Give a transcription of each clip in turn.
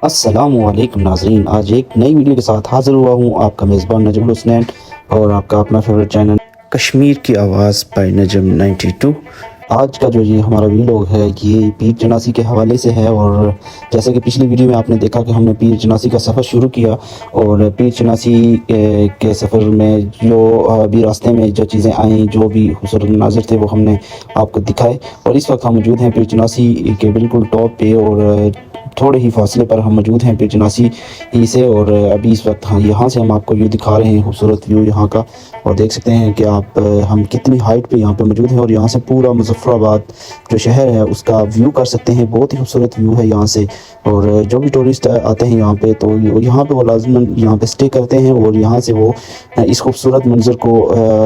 अस्सलामुअलैकुम नाज़रीन, आज एक नई वीडियो के साथ हाज़िर हुआ हूँ। आपका मेज़बान नजमुल हुसनैन और आपका अपना फेवरेट चैनल कश्मीर की आवाज़ बाय नजम 92। आज का जो ये हमारा वीडियो है ये पीर चनासी के हवाले से है। और जैसे कि पिछली वीडियो में आपने देखा कि हमने पीर चनासी का सफ़र शुरू किया और पीर चनासी के सफ़र में जो भी रास्ते में जो चीज़ें आई, जो भी खूबसूरत मनाज़िर थे वो हमने आपको दिखाए। और इस वक्त हम मौजूद हैं पीर चनासी के बिल्कुल टॉप पे और थोड़े ही फासले पर हम मौजूद हैं पीर चनासी ही से। और अभी इस वक्त यहाँ से हम आपको व्यू दिखा रहे हैं, खूबसूरत व्यू यहाँ का। और देख सकते हैं कि आप हम कितनी हाइट पे यहाँ पे मौजूद हैं और यहाँ से पूरा मुजफ्फराबाद जो शहर है उसका व्यू कर सकते हैं। बहुत ही खूबसूरत व्यू है यहाँ से। और जो भी टूरिस्ट आते हैं यहाँ पे तो यहाँ पे वो लाजमन यहाँ पे स्टे करते हैं और यहाँ से वो इस खूबसूरत मंजर को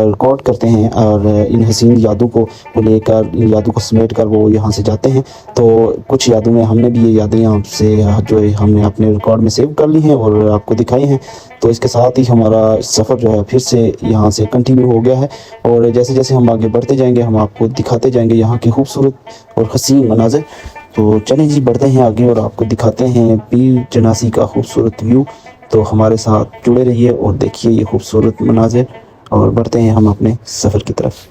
रिकॉर्ड करते हैं और इन हसीन यादों को लेकर, इन यादों को समेट कर वो यहाँ से जाते हैं। तो कुछ यादों में हमने भी ये यादें आपसे जो है हमने अपने रिकॉर्ड में सेव कर ली हैं और आपको दिखाई हैं। तो इसके साथ ही हमारा सफ़र जो है फिर से यहाँ से कंटिन्यू हो गया है। और जैसे जैसे हम आगे बढ़ते जाएंगे हम आपको दिखाते जाएंगे यहाँ की खूबसूरत और हसीन मनाज़िर। तो चलें जी, बढ़ते हैं आगे और आपको दिखाते हैं पीर चनासी का खूबसूरत व्यू। तो हमारे साथ जुड़े रहिए और देखिए ये खूबसूरत मनाज़िर और बढ़ते हैं हम अपने सफ़र की तरफ।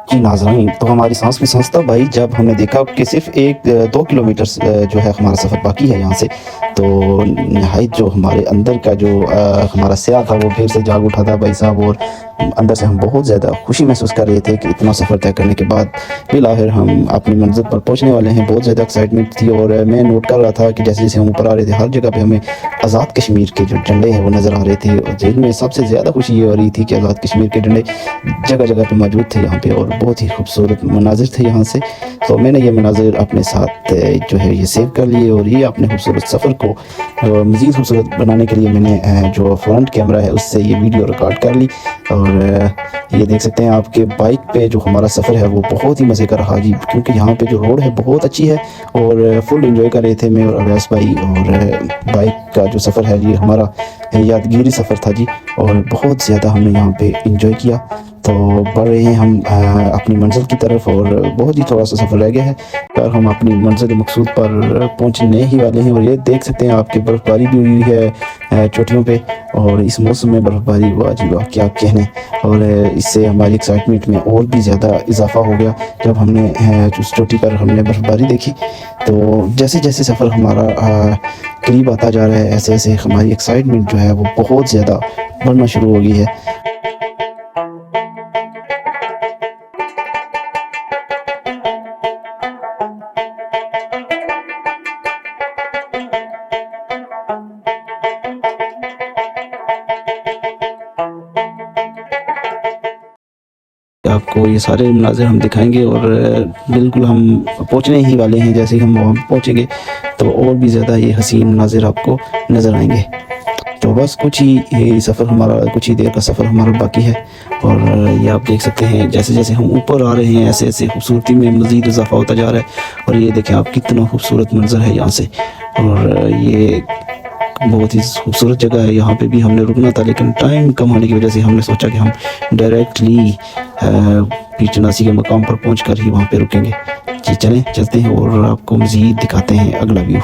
जी नाज़रीन, तो हमारी सांस में सांस था भाई जब हमने देखा कि सिर्फ 1-2 किलोमीटर जो है हमारा सफ़र बाकी है यहाँ से। तो नहायत जो हमारे अंदर का जो हमारा स्याह था वो फिर से जाग उठा था भाई साहब। और अंदर से हम बहुत ज़्यादा खुशी महसूस कर रहे थे कि इतना सफ़र तय करने के बाद बिलाखिर हम अपनी मंजिल पर पहुँचने वाले हैं। बहुत ज़्यादा एक्साइटमेंट थी और मैं नोट कर रहा था कि जैसे जैसे हम ऊपर आ रहे थे हर जगह पे हमें आज़ाद कश्मीर के जो झंडे हैं वो नज़र आ रहे थे। और जेल में सबसे ज़्यादा खुशी ये हो रही थी कि आज़ाद कश्मीर के झंडे जगह जगह पे मौजूद थे यहाँ पे और बहुत ही खूबसूरत मनाजिर थे यहाँ से। तो मैंने ये मनाजिर अपने साथ जो है ये सेव कर लिए और ये अपने खूबसूरत सफ़र को मज़ीद खूबसूरत बनाने के लिए मैंने जो फ्रंट कैमरा है उससे ये वीडियो रिकॉर्ड कर ली। और ये देख सकते हैं आपके बाइक पे जो हमारा सफ़र है वो बहुत ही मज़े का रहा जी, क्योंकि यहाँ पे जो रोड है बहुत अच्छी है और फुल एंजॉय कर रहे थे मैं और अवैस भाई। और बाइक का जो सफ़र है ये हमारा यादगारी सफ़र था जी और बहुत ज़्यादा हमने यहाँ पे एंजॉय किया। तो बढ़ रहे हैं हम अपनी मंजिल की तरफ और बहुत ही थोड़ा सा सफ़र रह गया है पर हम अपनी मंजिल मकसूद पर पहुँचने ही वाले हैं। और ये देख सकते हैं आपकी बर्फ़बारी भी हुई है चोटियों पे और इस मौसम में बर्फ़बारी, वाह जी वाह क्या कहने। और इससे हमारी एक्साइटमेंट में और भी ज़्यादा इजाफ़ा हो गया जब हमने उस चोटी पर हमने बर्फ़बारी देखी। तो जैसे जैसे सफ़र हमारा करीब आता जा रहा है ऐसे ऐसे हमारी एक्साइटमेंट जो है वो बहुत ज़्यादा बढ़ना शुरू हो गई है। आपको ये सारे मनाज़िर हम दिखाएंगे और बिल्कुल हम पहुंचने ही वाले हैं। जैसे ही हम वहाँ पहुंचेंगे तो और भी ज़्यादा ये हसीन मनाज़िर आपको नज़र आएंगे। तो बस कुछ ही ये सफ़र हमारा, कुछ ही देर का सफ़र हमारा बाकी है। और ये आप देख सकते हैं जैसे जैसे हम ऊपर आ रहे हैं ऐसे ऐसे खूबसूरती में मज़ीद इजाफ़ा होता जा रहा है। और ये देखें आप कितना खूबसूरत मंज़र है यहाँ से। और ये बहुत ही खूबसूरत जगह है। यहाँ पे भी हमने रुकना था लेकिन टाइम कम होने की वजह से हमने सोचा कि हम डायरेक्टली पीर चनासी के मकाम पर पहुँच कर ही वहाँ पे रुकेंगे। जी चलें चलते हैं और आपको मज़ीद दिखाते हैं अगला व्यू।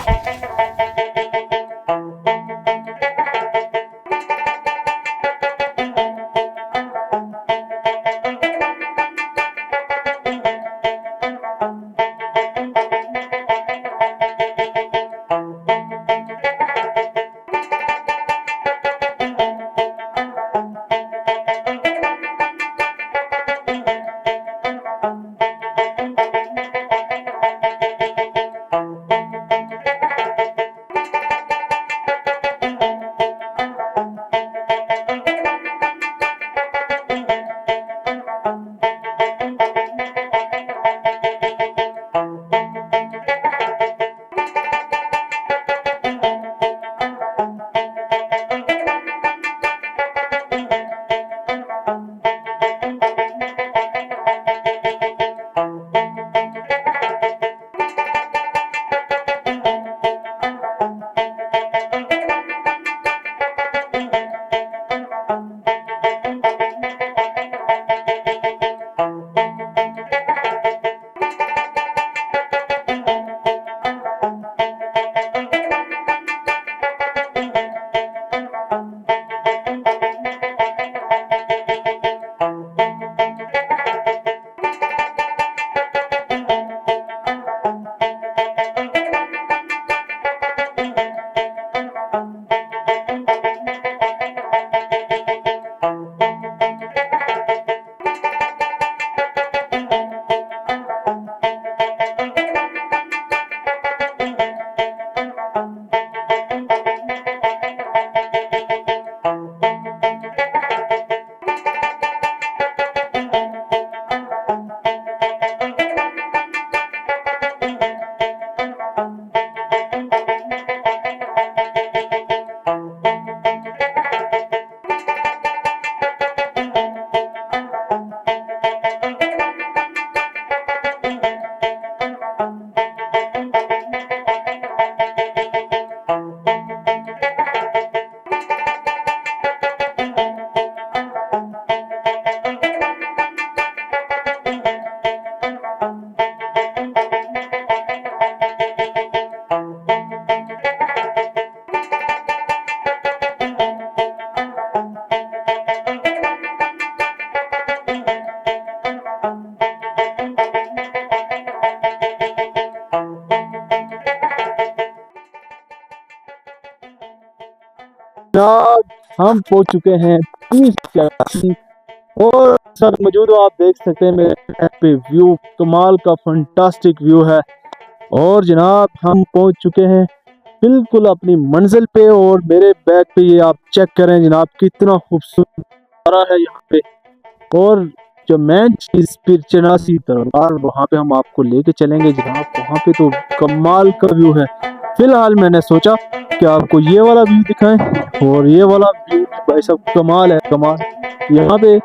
जनाब हम पहुंच चुके हैं पीर चनासी और सर मौजूद हो। आप देख सकते हैं मेरे बैक पे व्यू, कमाल का फंटास्टिक व्यू है। और जनाब हम पहुंच चुके हैं बिल्कुल अपनी मंजिल पे। और मेरे बैक पे ये आप चेक करें जनाब, कितना खूबसूरत नज़ारा है यहाँ पे। और जो मेन चीज पीर चनासी दरबार, वहाँ पे हम आपको लेके चलेंगे जनाब। वहाँ पे तो कमाल का व्यू है। फिलहाल मैंने सोचा कि आपको ये वाला व्यू दिखाएं, और ये वाला व्यू भाई साहब कमाल है, कमाल। यहाँ पे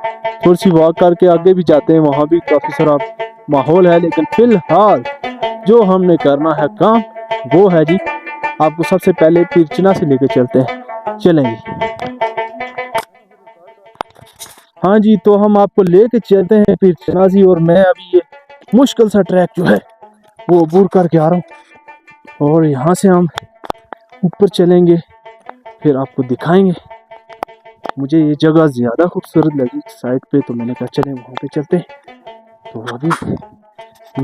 थोड़ी सी वॉक करके आगे भी जाते हैं, वहाँ भी काफी सारा माहौल है। लेकिन फिलहाल जो हमने करना है काम वो है जी, आपको सबसे पहले पीर चनासी लेके चलते हैं। चलेंगे। हाँ जी, तो हम आपको लेके चलते हैं पीर चनासी। और मैं अभी ये मुश्किल सा ट्रैक जो है वो अबूर करके आ रहा हूँ, और यहाँ से हम ऊपर चलेंगे, फिर आपको दिखाएंगे। मुझे ये जगह ज़्यादा खूबसूरत लगी साइड पे, तो मैंने कहा चले वहाँ पे चलते हैं। तो अभी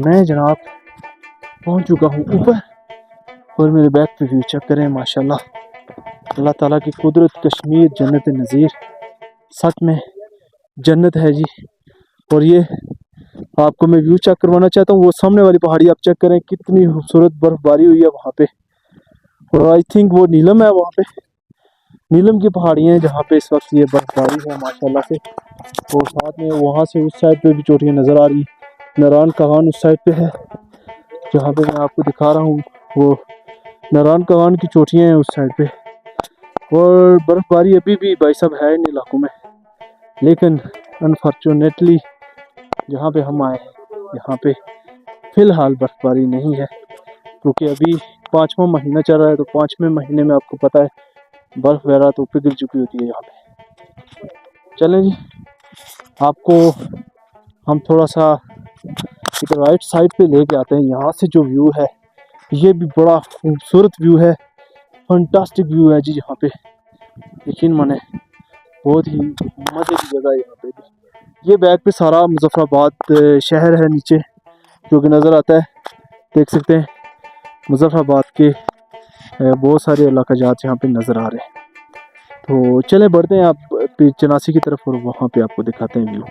मैं जनाब पहुँच चुका हूँ ऊपर, और मेरे बैक पे व्यू चेक करें। माशाल्लाह अल्लाह ताला की कुदरत, कश्मीर जन्नत नज़ीर, सच में जन्नत है जी। और ये आपको मैं व्यू चेक करवाना चाहता हूँ। वो सामने वाली पहाड़ी आप चेक करें, कितनी खूबसूरत बर्फबारी हुई है वहाँ पे। और आई थिंक वो नीलम है, वहाँ पे नीलम की पहाड़ियाँ हैं जहाँ पे इस वक्त ये बर्फबारी है माशाल्लाह से। और साथ में वहाँ से उस साइड पे भी चोटियाँ नज़र आ रही हैं। नारायण कगान उस साइड पे है जहाँ पे मैं आपको दिखा रहा हूँ, वो नारायण कगान की चोटियाँ हैं उस साइड पे। और बर्फबारी अभी भी भाई साहब है इन इलाकों में, लेकिन अनफॉर्चुनेटली जहाँ पे हम आए हैं यहाँ पे फ़िलहाल बर्फबारी नहीं है, क्योंकि अभी 5वां महीना चल रहा है। तो 5वें महीने में आपको पता है बर्फ़ वगैरह तो पिघल चुकी होती है यहाँ पे। चलें जी, आपको हम थोड़ा सा इधर राइट साइड पे लेके आते हैं। यहाँ से जो व्यू है ये भी बड़ा खूबसूरत व्यू है, फंटास्टिक व्यू है जी। यहाँ पे यकीन माने बहुत ही मज़े की जगह है यहाँ पे भी। ये बैक पे सारा मुजफ्फराबाद शहर है नीचे जो कि नज़र आता है, देख सकते हैं मुजफ्फराबाद के बहुत सारे इलाका जात यहाँ पे नज़र आ रहे हैं। तो चले बढ़ते हैं आप पीर चनासी की तरफ, और वहाँ पे आपको दिखाते हैं व्यू।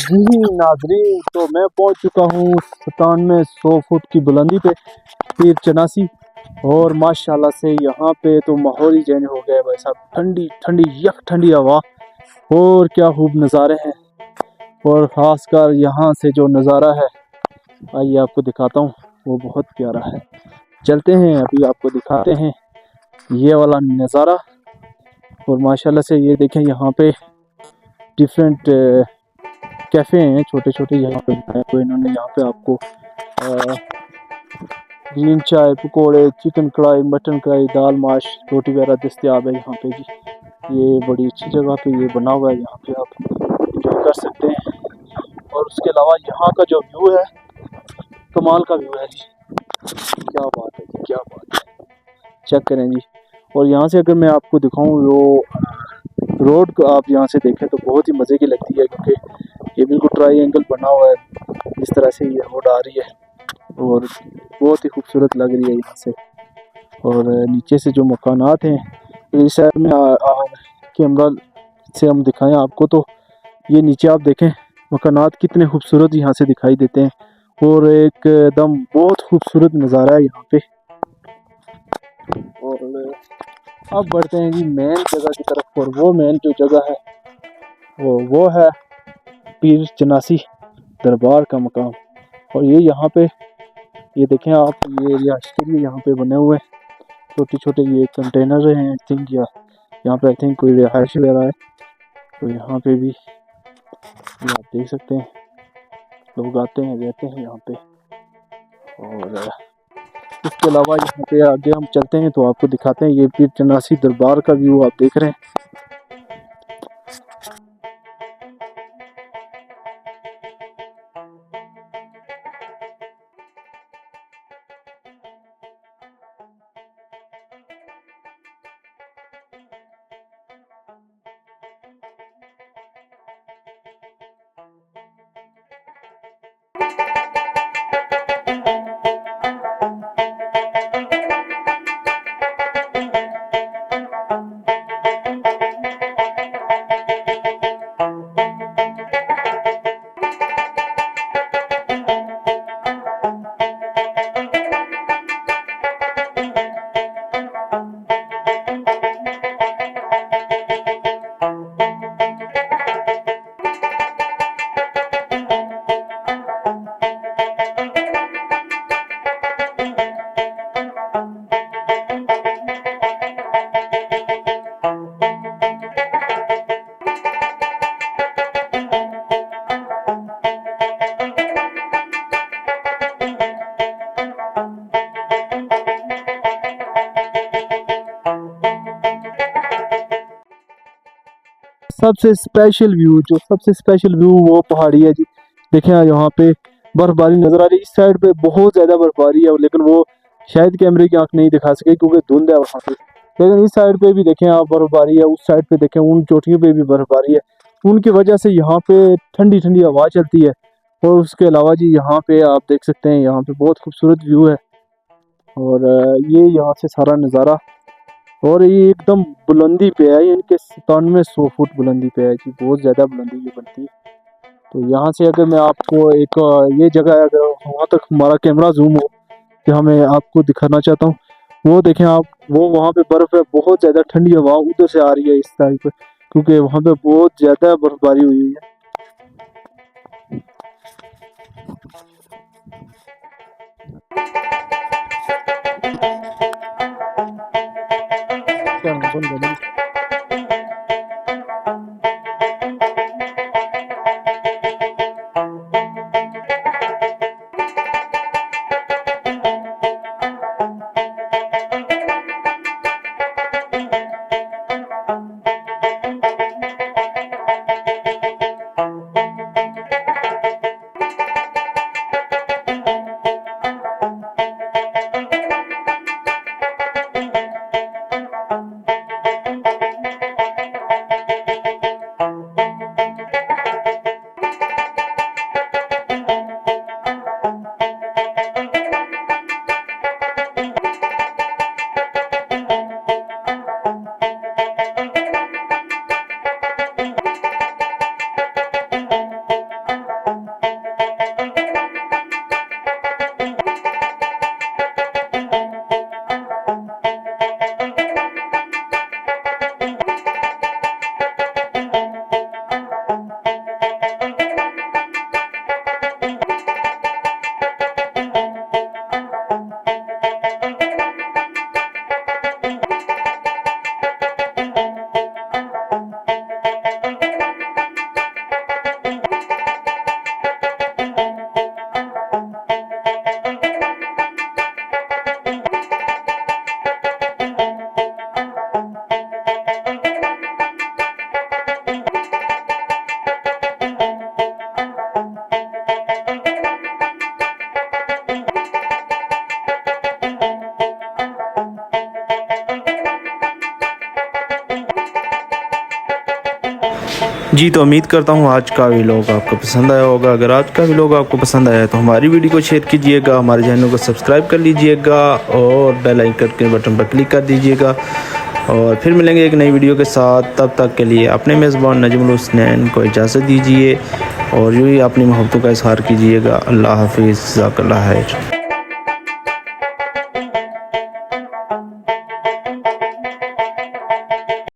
जी नाजरीन, तो मैं पहुंच चुका हूँ 9700 फुट की बुलंदी पे पीर चनासी। और माशाल्लाह से यहाँ पे तो माहौल ही चेंज हो गया है भाई साहब। ठंडी ठंडी यक ठंडी हवा, और क्या खूब नज़ारे हैं। और ख़ासकर यहाँ से जो नज़ारा है, आइए आपको दिखाता हूँ, वो बहुत प्यारा है। चलते हैं अभी आपको दिखाते हैं ये वाला नज़ारा। और माशाल्लाह से ये देखें, यहाँ पे डिफरेंट कैफ़े हैं छोटे छोटे, यहाँ पे बनाए हुए इन्होंने। यहाँ पे आपको ग्रीन चाय, पकोड़े, चिकन कढ़ाई, मटन कढ़ाई, दाल माश, रोटी वगैरह दस्तियाब है यहाँ पे जी। ये बड़ी अच्छी जगह पे ये बना हुआ है, यहाँ पे आप एंजॉय कर सकते हैं। और उसके अलावा यहाँ का जो व्यू है कमाल का व्यू है जी। क्या बात है जी, क्या बात है, चेक करें जी। और यहाँ से अगर मैं आपको दिखाऊँ, वो रोड को आप यहाँ से देखें तो बहुत ही मज़े की लगती है, क्योंकि ये बिल्कुल ट्रायंगल बना हुआ है। इस तरह से ये रोड आ रही है और बहुत ही खूबसूरत लग रही है यहाँ से। और नीचे से जो मकानात हैं, इस साइड में कैमरा से हम दिखाएं आपको, तो ये नीचे आप देखें मकानात कितने खूबसूरत यहाँ से दिखाई देते हैं। और एकदम बहुत खूबसूरत नज़ारा है यहाँ पे। और अब बढ़ते हैं जी मेन जगह की तरफ, और वो मेन जो जगह है वो है पीर चनासी दरबार का मकाम। और ये यहाँ पे ये देखें आप, ये रिहाइश के लिए यहाँ पे बने हुए छोटे छोटे ये कंटेनर हैं आई थिंक, या यहाँ पे आई थिंक कोई रिहाइश वगैरह है। तो यहाँ पे भी ये आप देख सकते हैं लोग आते हैं रहते हैं यहाँ पे। और इसके अलावा यहाँ पे आगे हम चलते हैं तो आपको दिखाते हैं ये पीर चनासी दरबार का व्यू आप देख रहे हैं। सबसे स्पेशल व्यू वो पहाड़ी है जी। देखें यहाँ पे बर्फबारी नजर आ रही है। इस साइड पे बहुत ज्यादा बर्फबारी है लेकिन वो शायद कैमरे की आंख नहीं दिखा सके क्योंकि धुंध है वहाँ पे। लेकिन इस साइड पे भी देखें आप बर्फबारी है, उस साइड पे देखें उन चोटियों पे भी बर्फबारी है। उनकी वजह से यहाँ पे ठंडी ठंडी हवा चलती है। और उसके अलावा जी यहाँ पे आप देख सकते हैं यहाँ पे बहुत खूबसूरत व्यू है। और ये यहाँ से सारा नज़ारा, और ये एकदम बुलंदी पे है, इनके 9700 फुट बुलंदी पे है जी। बहुत ज़्यादा बुलंदी ये बनती है। तो यहाँ से अगर मैं आपको एक ये जगह है, अगर वहाँ तक हमारा कैमरा जूम हो कि हमें आपको दिखाना चाहता हूँ, वो देखें आप, वो वहाँ पे बर्फ़ है, बहुत ज़्यादा ठंडी हवा उधर से आ रही है इस साइड पे क्योंकि वहाँ पे बहुत ज़्यादा बर्फबारी हुई है। जी तो उम्मीद करता हूँ आज का व्लॉग आपको पसंद आया होगा। अगर आज का व्लॉग आपको पसंद आया तो हमारी वीडियो को शेयर कीजिएगा, हमारे चैनल को सब्सक्राइब कर लीजिएगा और बेल आइकन के बटन पर क्लिक कर दीजिएगा। और फिर मिलेंगे एक नई वीडियो के साथ। तब तक के लिए अपने मेज़बान नजमुल हुसनैन को इजाज़त दीजिए और यूँ ही अपनी मोहब्बतों का इजहार कीजिएगा। अल्लाह हाफिज़, जज़ाकल्लाह खैर।